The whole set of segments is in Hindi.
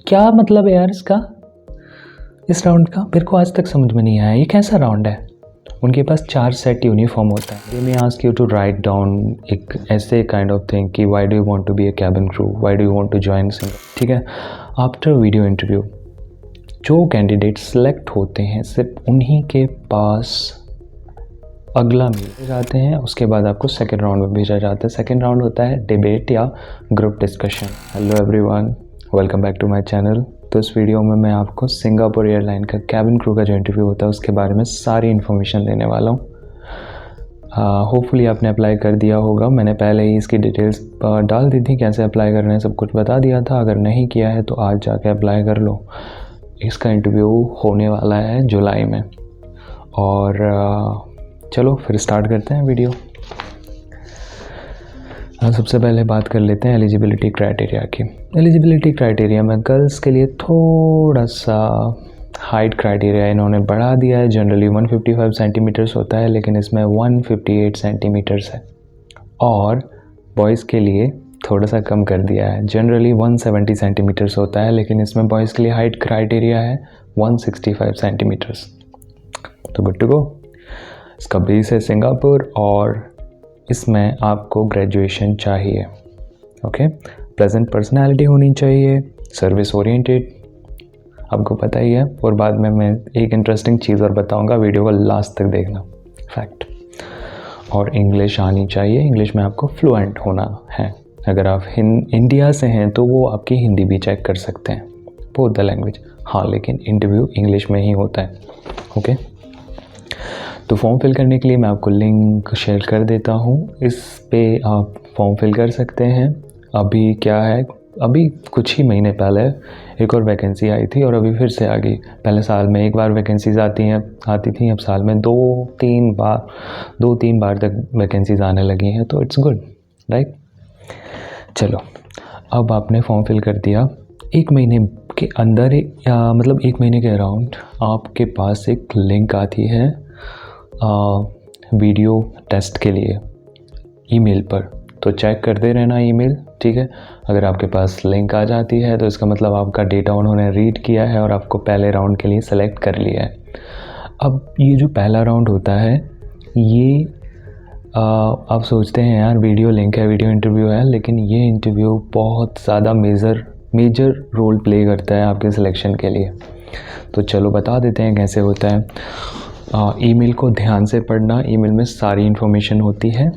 क्या मतलब है यार इसका, इस राउंड का मेरे को आज तक समझ में नहीं आया, ये कैसा राउंड है। उनके पास 4 सेट यूनिफॉर्म होता है। They may ask you to write down एक ऐसे काइंड ऑफ थिंग कि why do you want to be a cabin crew, why do you want to join singer, ठीक है। आफ्टर वीडियो इंटरव्यू जो कैंडिडेट सेलेक्ट होते हैं सिर्फ उन्हीं के पास अगला भेजे जाते हैं। उसके बाद आपको सेकेंड राउंड में भेजा जाता है। सेकेंड राउंड होता है डिबेट या group discussion. Hello everyone, welcome back to my channel. तो इस वीडियो में मैं आपको सिंगापुर एयरलाइन का कैबिन क्रू का जो इंटरव्यू होता है उसके बारे में सारी इन्फॉर्मेशन देने वाला हूँ। होपफुली आपने अप्लाई कर दिया होगा। मैंने पहले ही इसकी डिटेल्स डाल दी थी, कैसे अप्लाई करना है सब कुछ बता दिया था। अगर नहीं किया है तो आज जाके अप्लाई कर लो। इसका इंटरव्यू होने वाला है जुलाई में। और चलो फिर स्टार्ट करते हैं वीडियो। सबसे पहले बात कर लेते हैं एलिजिबिलिटी क्राइटेरिया की। एलिजिबिलिटी क्राइटेरिया में गर्ल्स के लिए थोड़ा सा हाइट क्राइटेरिया इन्होंने बढ़ा दिया है। जनरली 155 सेंटीमीटर्स होता है, लेकिन इसमें 158 सेंटीमीटर्स है। और बॉयज़ के लिए थोड़ा सा कम कर दिया है। जनरली 170 सेंटीमीटर्स होता है, लेकिन इसमें बॉयज़ के लिए हाइट क्राइटेरिया है 165 सेंटीमीटर्स। तो गुड टू गो। इसका बेस है सिंगापुर और इसमें आपको ग्रेजुएशन चाहिए। ओके, प्लेजेंट पर्सनालिटी होनी चाहिए, सर्विस ओरिएंटेड, आपको पता ही है। और बाद में मैं एक इंटरेस्टिंग चीज़ और बताऊंगा, वीडियो को लास्ट तक देखना, फैक्ट। और इंग्लिश आनी चाहिए, इंग्लिश में आपको फ्लुएंट होना है। अगर आप इंडिया से हैं तो वो आपकी हिंदी भी चेक कर सकते हैं, बोथ द लैंग्वेज। हाँ, लेकिन इंटरव्यू इंग्लिश में ही होता है। ओके, तो फॉर्म फिल करने के लिए मैं आपको लिंक शेयर कर देता हूँ। इस पे आप फॉर्म फिल कर सकते हैं। अभी क्या है, अभी कुछ ही महीने पहले एक और वैकेंसी आई थी और अभी फिर से आ गई। पहले साल में एक बार वैकेंसीज़ आती थी, अब साल में दो तीन बार तक वैकेंसीज़ आने लगी हैं। तो इट्स गुड, राइट। चलो, अब आपने फॉर्म फिल कर दिया। एक महीने के अंदर या मतलब एक महीने के अराउंड आपके पास एक लिंक आती है वीडियो टेस्ट के लिए ईमेल पर। तो चेक करते रहना ईमेल, ठीक है। अगर आपके पास लिंक आ जाती है तो इसका मतलब आपका डेटा उन्होंने रीड किया है और आपको पहले राउंड के लिए सेलेक्ट कर लिया है। अब ये जो पहला राउंड होता है ये आप सोचते हैं यार वीडियो लिंक है, वीडियो इंटरव्यू है, लेकिन ये इंटरव्यू बहुत ज़्यादा मेजर रोल प्ले करता है आपके सिलेक्शन के लिए। तो चलो बता देते हैं कैसे होता है। ईमेल को ध्यान से पढ़ना, ईमेल में सारी इन्फॉर्मेशन होती है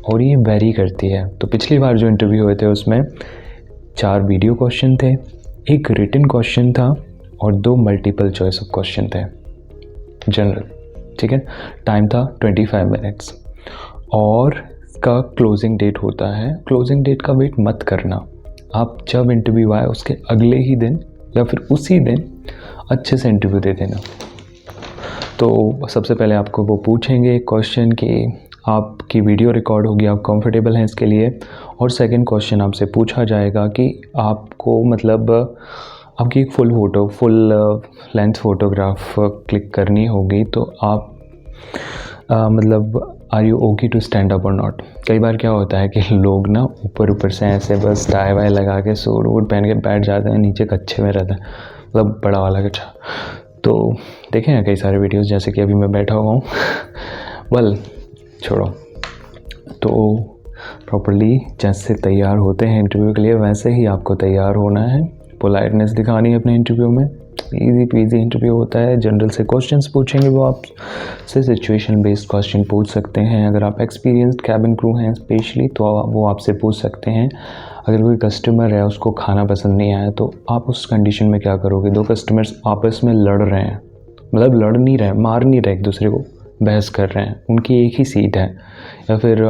और ये वेरी करती है। तो पिछली बार जो इंटरव्यू हुए थे उसमें 4 वीडियो क्वेश्चन थे, एक रिटन क्वेश्चन था और 2 मल्टीपल चॉइस ऑफ क्वेश्चन थे जनरल, ठीक है। टाइम था 25 मिनट्स और इसका क्लोजिंग डेट होता है। क्लोजिंग डेट का वेट मत करना, आप जब इंटरव्यू आए उसके अगले ही दिन या फिर उसी दिन अच्छे से इंटरव्यू दे देना। तो सबसे पहले आपको वो पूछेंगे क्वेश्चन कि आपकी वीडियो रिकॉर्ड होगी, आप कंफर्टेबल हैं इसके लिए। और सेकंड क्वेश्चन आपसे पूछा जाएगा कि आपको मतलब आपकी एक फुल लेंथ फ़ोटोग्राफ क्लिक करनी होगी, तो आप मतलब are you okay to stand up और नॉट। कई बार क्या होता है कि लोग ना ऊपर से ऐसे बस टाई वाई लगा के सूट वूट पहन के बैठ जाते हैं, नीचे कच्छे में रहता है, मतलब बड़ा वाला कच्छा। तो देखें ना कई सारे वीडियोस, जैसे कि अभी मैं बैठा हुआ हूँ वेल छोड़ो। तो प्रॉपर्ली जैसे तैयार होते हैं इंटरव्यू के लिए वैसे ही आपको तैयार होना है। पोलाइटनेस दिखानी है अपने इंटरव्यू में। इजी पीजी इंटरव्यू होता है। जनरल से क्वेश्चंस पूछेंगे, वो आपसे सिचुएशन बेस्ड क्वेश्चन पूछ सकते हैं। अगर आप एक्सपीरियंस्ड कैबिन क्रू हैं स्पेशली तो वो आपसे पूछ सकते हैं। अगर कोई कस्टमर है उसको खाना पसंद नहीं आया तो आप उस कंडीशन में क्या करोगे। 2 कस्टमर्स आपस में लड़ रहे हैं, मतलब लड़ नहीं रहे, मार नहीं रहे एक दूसरे को, बहस कर रहे हैं, उनकी एक ही सीट है, या फिर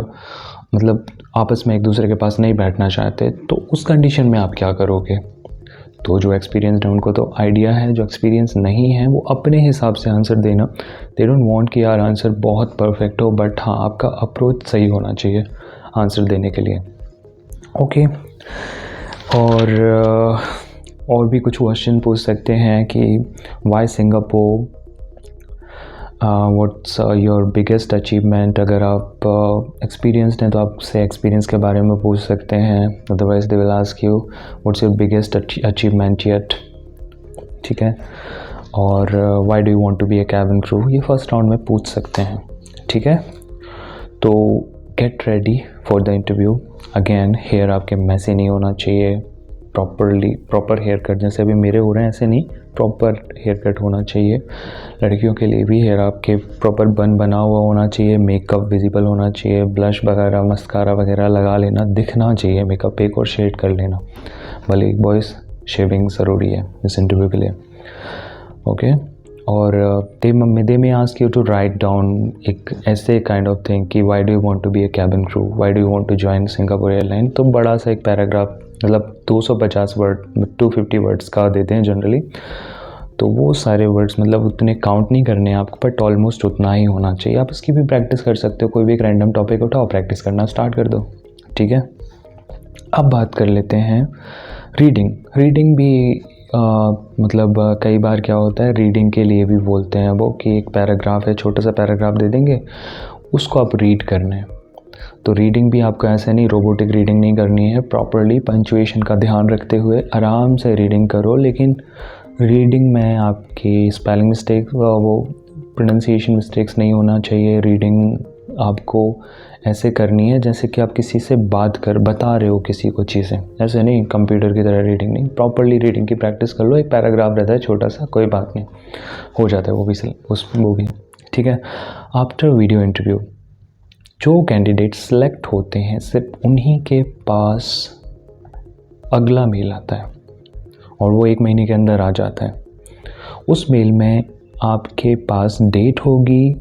मतलब आपस में एक दूसरे के पास नहीं बैठना चाहते, तो उस कंडीशन में आप क्या करोगे। तो जो एक्सपीरियंस्ड है उनको तो आइडिया है, जो एक्सपीरियंस नहीं है वो अपने हिसाब से आंसर देना। दे डोंट वांट कि यार आंसर बहुत परफेक्ट हो, बट हाँ आपका अप्रोच सही होना चाहिए आंसर देने के लिए। ओके, और भी कुछ क्वेश्चन पूछ सकते हैं कि why Singapore, what's your biggest achievement. अगर आप एक्सपीरियंस्ड हैं तो आपसे एक्सपीरियंस के बारे में पूछ सकते हैं। Otherwise they will ask you what's your biggest achievement yet, ठीक है। और why do you want to be a cabin crew, ये फर्स्ट राउंड में पूछ सकते हैं, ठीक है। तो get ready for the interview. Again hair आपके मैसी नहीं होना चाहिए, प्रॉपर हेयर कट, जैसे अभी मेरे हो रहे हैं ऐसे नहीं, प्रॉपर हेयर कट होना चाहिए। लड़कियों के लिए भी हेयर आपके प्रॉपर बना हुआ होना चाहिए, मेकअप विजिबल होना चाहिए, ब्लश वगैरह मस्कारा वगैरह लगा लेना, दिखना चाहिए मेकअप एक और शेड कर लेना। भले एक बॉयज़ शेविंग ज़रूरी है इस इंटरव्यू के लिए, ओके। और they may ask you to write down एक ऐसे काइंड ऑफ थिंग कि why do you want to be a cabin crew, why do you want to join Singapore airline. तो बड़ा सा एक पैराग्राफ, मतलब 250 वर्ड 250 वर्ड्स का देते हैं जनरली, तो वो सारे वर्ड्स मतलब उतने काउंट नहीं करने हैं आपको, बट ऑलमोस्ट उतना ही होना चाहिए। आप इसकी भी प्रैक्टिस कर सकते हो, कोई भी एक रैंडम टॉपिक उठाओ, प्रैक्टिस करना स्टार्ट कर दो, ठीक है। अब बात कर लेते हैं रीडिंग भी मतलब कई बार क्या होता है, रीडिंग के लिए भी बोलते हैं वो कि एक पैराग्राफ है, छोटा सा पैराग्राफ दे देंगे, उसको आप रीड करना है। तो रीडिंग भी आपको ऐसे नहीं रोबोटिक रीडिंग नहीं करनी है, प्रॉपरली पंचुएशन का ध्यान रखते हुए आराम से रीडिंग करो। लेकिन रीडिंग में आपकी स्पेलिंग मिस्टेक, वो प्रोनाउंसिएशन मिस्टेक्स नहीं होना चाहिए। रीडिंग आपको ऐसे करनी है जैसे कि आप किसी से बता रहे हो किसी को चीज़ें, ऐसे नहीं कंप्यूटर की तरह रीडिंग नहीं, प्रॉपरली रीडिंग की प्रैक्टिस कर लो। एक पैराग्राफ रहता है छोटा सा, कोई बात नहीं, हो जाता है वो भी ठीक है। आफ्टर वीडियो इंटरव्यू जो कैंडिडेट सेलेक्ट होते हैं, सिर्फ उन्हीं के पास अगला मेल आता है और वो 1 महीने के अंदर आ जाता है। उस मेल में आपके पास डेट होगी,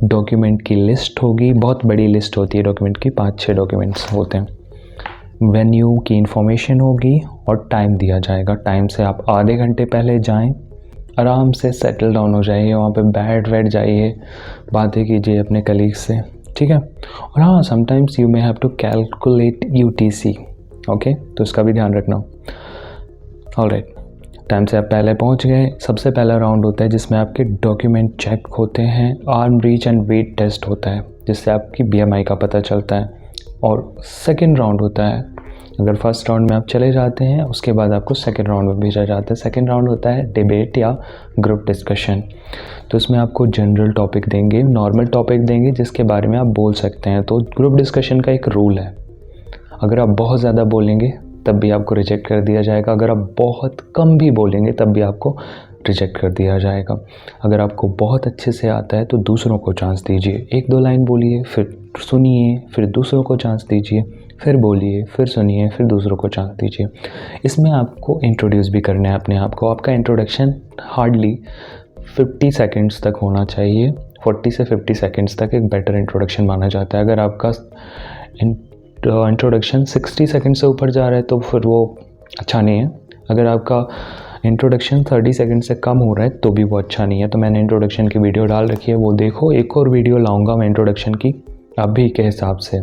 डॉक्यूमेंट की लिस्ट होगी, बहुत बड़ी लिस्ट होती है डॉक्यूमेंट की, 5-6 डॉक्यूमेंट्स होते हैं, वेन्यू की इंफॉर्मेशन होगी और टाइम दिया जाएगा। टाइम से आप आधे घंटे पहले जाएं, आराम से सेटल डाउन हो जाइए, वहाँ पे बैठ जाइए, बातें कीजिए अपने कलीग से, ठीक है। और हाँ, sometimes you may have to calculate UTC, okay, तो इसका भी ध्यान रखना। ऑलराइट, टाइम से आप पहले पहुंच गए। सबसे पहला राउंड होता है जिसमें आपके डॉक्यूमेंट चेक होते हैं, arm reach and weight test होता है जिससे आपकी BMI का पता चलता है। और सेकंड राउंड होता है, अगर फर्स्ट राउंड में आप चले जाते हैं उसके बाद आपको सेकंड राउंड में भेजा जाता है। सेकंड राउंड होता है डिबेट या ग्रुप डिस्कशन। तो इसमें आपको जनरल टॉपिक देंगे, नॉर्मल टॉपिक देंगे जिसके बारे में आप बोल सकते हैं। तो ग्रुप डिस्कशन का एक रूल है, अगर आप बहुत ज़्यादा बोलेंगे तब भी आपको रिजेक्ट कर दिया जाएगा, अगर आप बहुत कम भी बोलेंगे तब भी आपको रिजेक्ट कर दिया जाएगा। अगर आपको बहुत अच्छे से आता है तो दूसरों को चांस दीजिए, 1-2 लाइन बोलिए, फिर सुनिए, फिर दूसरों को चांस दीजिए, फिर बोलिए, फिर सुनिए, फिर दूसरों को चांस दीजिए। इसमें आपको इंट्रोड्यूस भी करना है अपने आप को। आपका इंट्रोडक्शन हार्डली 50 सेकेंड्स तक होना चाहिए, 40 से 50 सेकेंड्स तक एक बेटर इंट्रोडक्शन माना जाता है। अगर आपका इंट्रोडक्शन 60 सेकेंड से ऊपर जा रहा है तो फिर वो अच्छा नहीं है। अगर आपका इंट्रोडक्शन 30 सेकेंड से कम हो रहा है तो भी वो अच्छा नहीं है। तो मैंने इंट्रोडक्शन की वीडियो डाल रखी है, वो देखो। एक और वीडियो लाऊंगा मैं इंट्रोडक्शन की अभी के हिसाब से,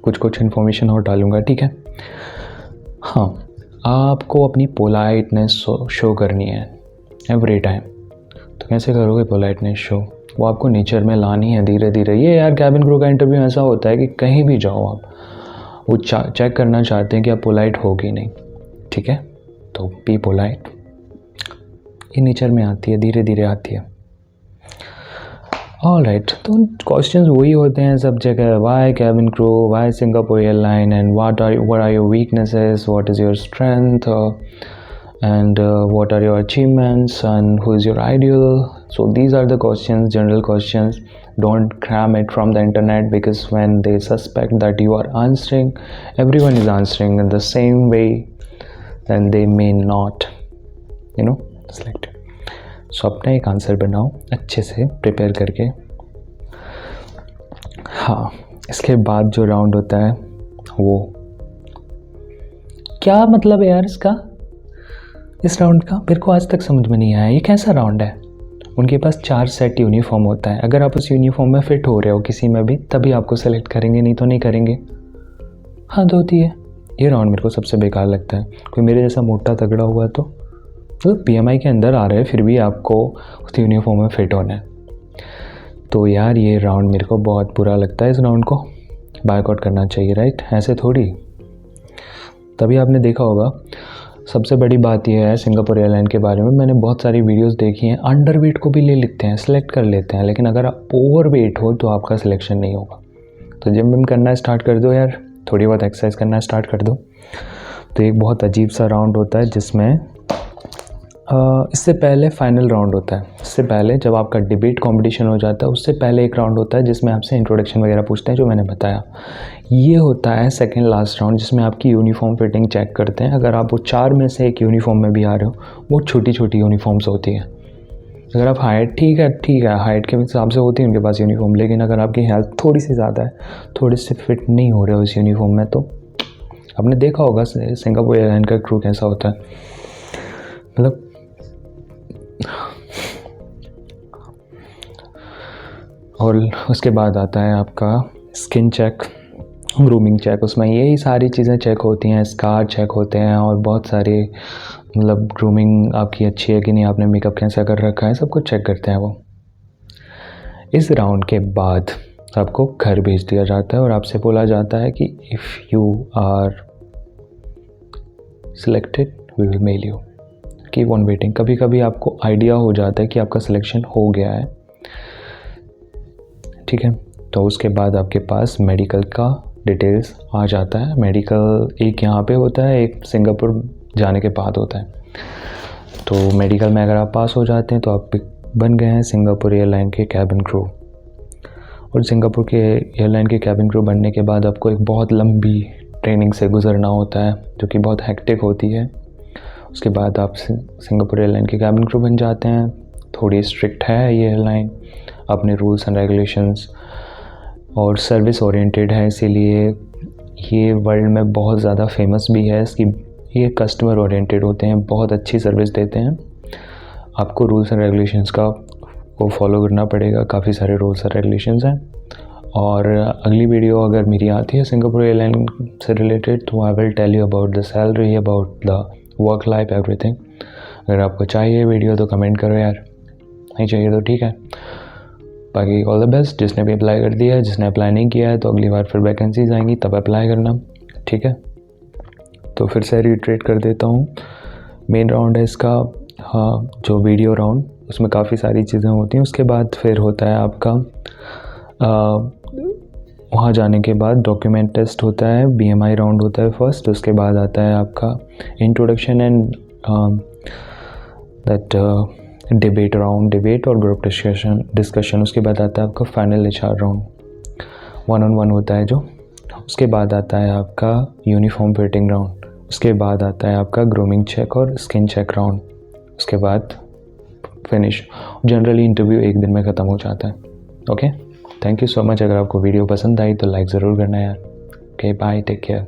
कुछ इन्फॉर्मेशन और डालूंगा, ठीक है। हाँ, आपको अपनी पोलाइटनेस शो करनी है एवरी टाइम। तो कैसे करोगे पोलाइटनेस शो? वो आपको नेचर में लानी है धीरे धीरे। ये यार कैबिन क्रू का इंटरव्यू ऐसा होता है कि कहीं भी जाओ आप, वो चेक करना चाहते हैं कि आप पोलाइट हो कि नहीं, ठीक है। तो बी पोलाइट, ये नेचर में आती है, धीरे धीरे आती है। ऑलराइट, तो क्वेश्चंस वही होते हैं सब जगह, why cabin crew, why Singapore airline, and what are your weaknesses, what is your strength, and what are your achievements, and who is your ideal. So these are the questions, general questions. Don't cram it from the internet, because when they suspect that you are answering, everyone is answering in the same way, then they may not select. So अपना एक आंसर बनाओ अच्छे से प्रिपेयर करके। हाँ, इसके बाद जो राउंड होता है वो क्या मतलब है यार इसका, इस राउंड का मेरे को आज तक समझ में नहीं आया, ये कैसा राउंड है। उनके पास 4 सेट यूनिफॉर्म होता है, अगर आप उस यूनिफॉर्म में फिट हो रहे हो किसी में भी तभी आपको सेलेक्ट करेंगे, नहीं तो नहीं करेंगे। हद होती है। ये राउंड मेरे को सबसे बेकार लगता है। कोई मेरे जैसा मोटा तगड़ा हुआ तो PMI के अंदर आ रहे हैं, फिर भी आपको उस यूनिफॉर्म में फिट होना है। तो यार ये राउंड मेरे को बहुत बुरा लगता है। इस राउंड को बायकॉट करना चाहिए, राइट? ऐसे थोड़ी। तभी आपने देखा होगा सबसे बड़ी बात यह है सिंगापुर एयरलाइन के बारे में, मैंने बहुत सारी वीडियोस देखी हैं, अंडरवेट को भी ले लेते हैं, सेलेक्ट कर लेते हैं, लेकिन अगर आप ओवरवेट हो तो आपका सिलेक्शन नहीं होगा। तो जिम विम करना स्टार्ट कर दो यार, थोड़ी बहुत एक्सरसाइज करना स्टार्ट कर दो। तो एक बहुत अजीब सा राउंड होता है जिसमें इससे पहले फाइनल राउंड होता है। इससे पहले जब आपका डिबेट कंपटीशन हो जाता है उससे पहले एक राउंड होता है जिसमें आपसे इंट्रोडक्शन वगैरह पूछते हैं, जो मैंने बताया। ये होता है सेकंड लास्ट राउंड, जिसमें आपकी यूनिफॉर्म फिटिंग चेक करते हैं। अगर आप वो 4 में से एक यूनिफॉर्म में भी आ रहे हो, वो छोटी छोटी यूनिफॉर्म्स होती हैं। अगर आप हाइट ठीक है, हाइट के हिसाब से होती है उनके पास यूनिफॉर्म, लेकिन अगर आपकी हेल्थ थोड़ी सी ज़्यादा है, थोड़ी सी फिट नहीं हो रहे हो इस यूनिफॉर्म में, तो आपने देखा होगा सिंगापुर एयरलाइन का क्रू कैसा होता है, मतलब और उसके बाद आता है आपका स्किन चेक, ग्रूमिंग चेक। उसमें यही सारी चीज़ें चेक होती हैं, स्कार चेक होते हैं और बहुत सारी, मतलब ग्रूमिंग आपकी अच्छी है कि नहीं, आपने मेकअप कैसा कर रखा है, सब कुछ चेक करते हैं वो। इस राउंड के बाद आपको घर भेज दिया जाता है और आपसे बोला जाता है कि if you are selected we will mail you, keep on waiting. कभी कभी आपको आइडिया हो जाता है कि आपका सिलेक्शन हो गया है, ठीक है। तो उसके बाद आपके पास मेडिकल का डिटेल्स आ जाता है। मेडिकल एक यहाँ पे होता है, एक सिंगापुर जाने के बाद होता है। तो मेडिकल में अगर आप पास हो जाते हैं तो आप बन गए हैं सिंगापुर एयरलाइन के कैबिन क्रू। और सिंगापुर के एयरलाइन के कैबिन क्रू बनने के बाद आपको एक बहुत लंबी ट्रेनिंग से गुजरना होता है, जो कि बहुत हेक्टिक होती है। उसके बाद आप सिंगापुर एयरलाइन के कैबिन क्रू बन जाते हैं। थोड़ी स्ट्रिक्ट है ये एयरलाइन, अपने रूल्स एंड रेगुलेशंस, और सर्विस ओरिएंटेड है, इसीलिए ये वर्ल्ड में बहुत ज़्यादा फेमस भी है। इसकी ये कस्टमर ओरिएंटेड होते हैं, बहुत अच्छी सर्विस देते हैं। आपको रूल्स एंड रेगुलेशंस को फॉलो करना पड़ेगा, काफ़ी सारे रूल्स एंड रेगुलेशंस हैं। और अगली वीडियो अगर मेरी आती है सिंगापुर एयरलाइन से रिलेटेड, तो I will tell you about the salary, about the work life, everything. अगर आपको चाहिए वीडियो तो कमेंट करो यार, नहीं चाहिए तो ठीक है। बाकी ऑल द बेस्ट जिसने भी अप्लाई कर दिया है, जिसने अप्लाई नहीं किया है तो अगली बार फिर वैकेंसीज आएंगी तब अप्लाई करना, ठीक है। तो फिर से रिट्रेट कर देता हूँ, मेन राउंड है इसका, हाँ, जो वीडियो राउंड, उसमें काफ़ी सारी चीज़ें होती हैं। उसके बाद फिर होता है आपका वहाँ जाने के बाद डॉक्यूमेंट टेस्ट होता है, BMI राउंड होता है फर्स्ट। उसके बाद आता है आपका introduction and that debate round, debate और ग्रुप डिस्कशन। उसके बाद आता है आपका फाइनल HR राउंड, 1-on-1 होता है जो। उसके बाद आता है आपका यूनिफॉर्म फिटिंग राउंड। उसके बाद आता है आपका ग्रूमिंग चेक और स्किन चेक राउंड। उसके बाद फिनिश। जनरली इंटरव्यू एक दिन में ख़त्म हो जाता है। Okay, thank you so much. अगर आपको वीडियो पसंद आई तो लाइक ज़रूर करना यार। Okay, bye, take care.